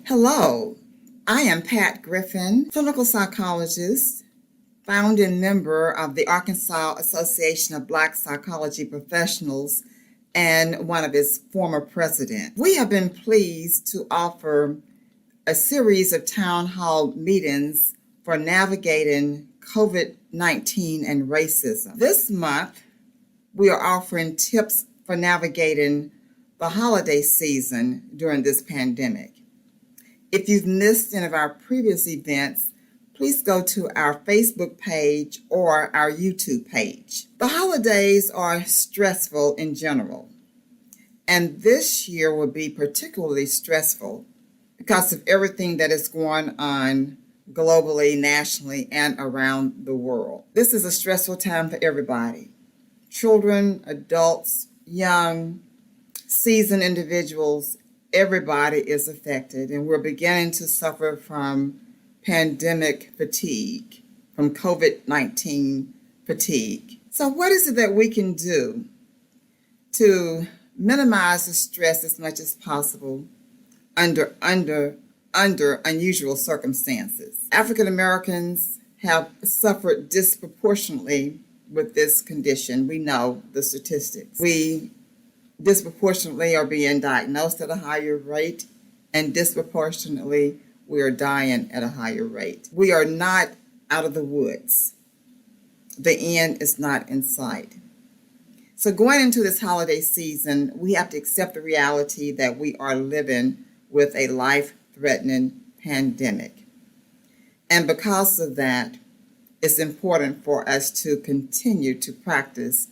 Hello, I am Pat Griffen, clinical psychologist, founding member of the Arkansas Association of Black Psychology Professionals, and one of its former presidents. We have been pleased to offer a series of town hall meetings for navigating COVID-19 and racism. This month, we are offering tips for navigating the holiday season during this pandemic. If you've missed any of our previous events, please go to our Facebook page or our YouTube page. The holidays are stressful in general, and this year will be particularly stressful because of everything that is going on globally, nationally, and around the world. This is a stressful time for everybody. Children, adults, young, seasoned individuals, everybody is affected, and we're beginning to suffer from pandemic fatigue, from COVID-19 fatigue. So what is it that we can do to minimize the stress as much as possible under unusual circumstances? African Americans have suffered disproportionately with this condition. We know the statistics. We disproportionately are being diagnosed at a higher rate, and disproportionately we are dying at a higher rate. We are not out of the woods. The end is not in sight. So going into this holiday season, we have to accept the reality that we are living with a life-threatening pandemic. And because of that, it's important for us to continue to practice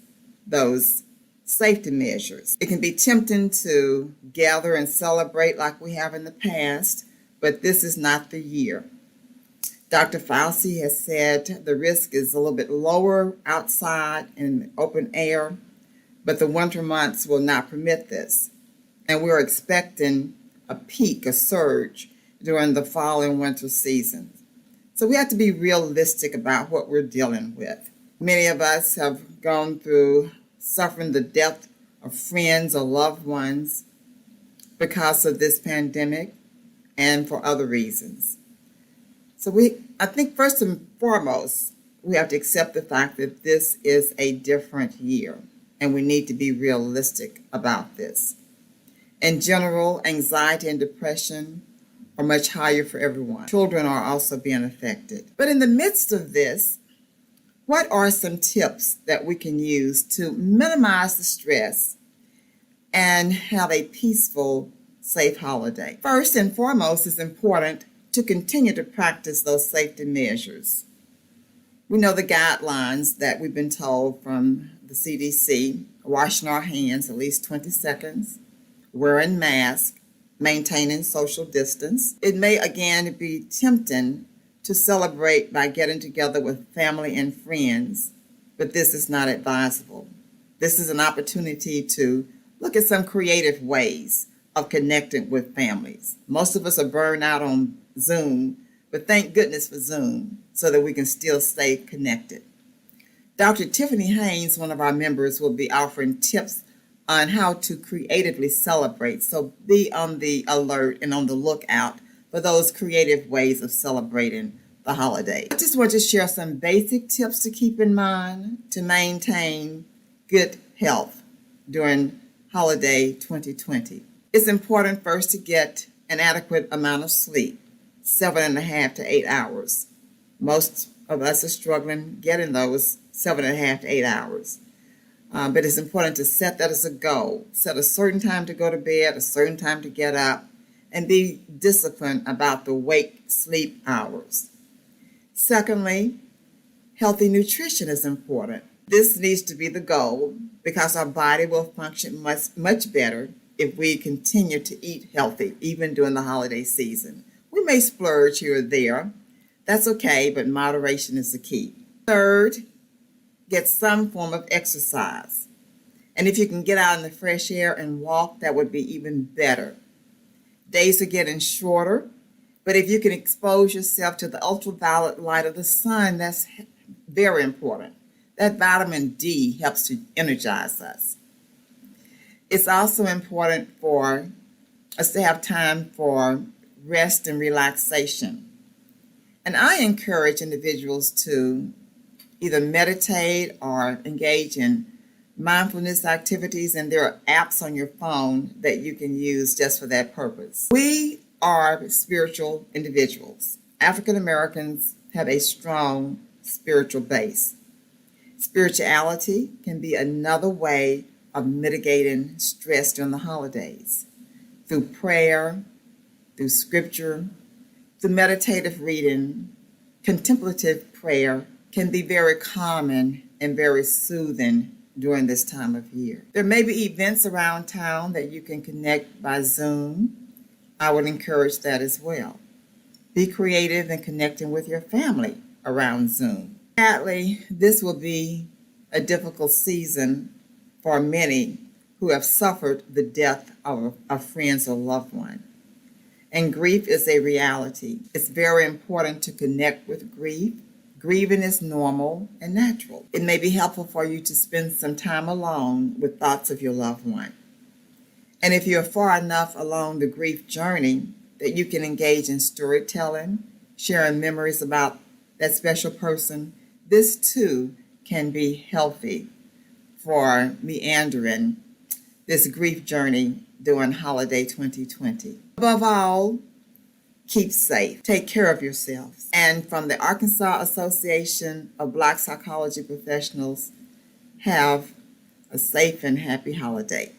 those safety measures. It can be tempting to gather and celebrate like we have in the past, but this is not the year. Dr. Fauci has said the risk is a little bit lower outside in the open air, but the winter months will not permit this. And we're expecting a peak, a surge during the fall and winter seasons. So we have to be realistic about what we're dealing with. Many of us have gone through suffering the death of friends or loved ones because of this pandemic and for other reasons. So I think first and foremost, we have to accept the fact that this is a different year, and we need to be realistic about this. In general, anxiety and depression are much higher for everyone. Children are also being affected. But in the midst of this, what are some tips that we can use to minimize the stress and have a peaceful, safe holiday? First and foremost, it's important to continue to practice those safety measures. We know the guidelines that we've been told from the CDC: washing our hands at least 20 seconds, wearing masks, maintaining social distance. It may again be tempting to celebrate by getting together with family and friends, but this is not advisable. This is an opportunity to look at some creative ways of connecting with families. Most of us are burned out on Zoom, but thank goodness for Zoom so that we can still stay connected. Dr. Tiffany Haynes, one of our members, will be offering tips on how to creatively celebrate. So be on the alert and on the lookout for those creative ways of celebrating the holiday. I just want to share some basic tips to keep in mind to maintain good health during holiday 2020. It's important first to get an adequate amount of sleep, 7.5 to 8 hours. Most of us are struggling getting those 7.5 to 8 hours. But it's important to set that as a goal. Set a certain time to go to bed, a certain time to get up, and be disciplined about the wake-sleep hours. Secondly, healthy nutrition is important. This needs to be the goal because our body will function much better if we continue to eat healthy, even during the holiday season. We may splurge here or there. That's okay, but moderation is the key. Third, get some form of exercise. And if you can get out in the fresh air and walk, that would be even better. Days are getting shorter, but if you can expose yourself to the ultraviolet light of the sun, that's very important. That vitamin D helps to energize us. It's also important for us to have time for rest and relaxation. And I encourage individuals to either meditate or engage in mindfulness activities, and there are apps on your phone that you can use just for that purpose. We are spiritual individuals. African Americans have a strong spiritual base. Spirituality can be another way of mitigating stress during the holidays. Through prayer, through scripture, through meditative reading, contemplative prayer can be very calming and very soothing during this time of year. There may be events around town that you can connect by Zoom. I would encourage that as well. Be creative in connecting with your family around Zoom. Sadly, this will be a difficult season for many who have suffered the death of a friend or loved one. And grief is a reality. It's very important to connect with grief. Grieving is normal and natural. It may be helpful for you to spend some time alone with thoughts of your loved one. And if you're far enough along the grief journey that you can engage in storytelling, sharing memories about that special person, this too can be healthy for meandering this grief journey during holiday 2020. Above all, keep safe. Take care of yourselves. And from the Arkansas Association of Black Psychology Professionals, have a safe and happy holiday.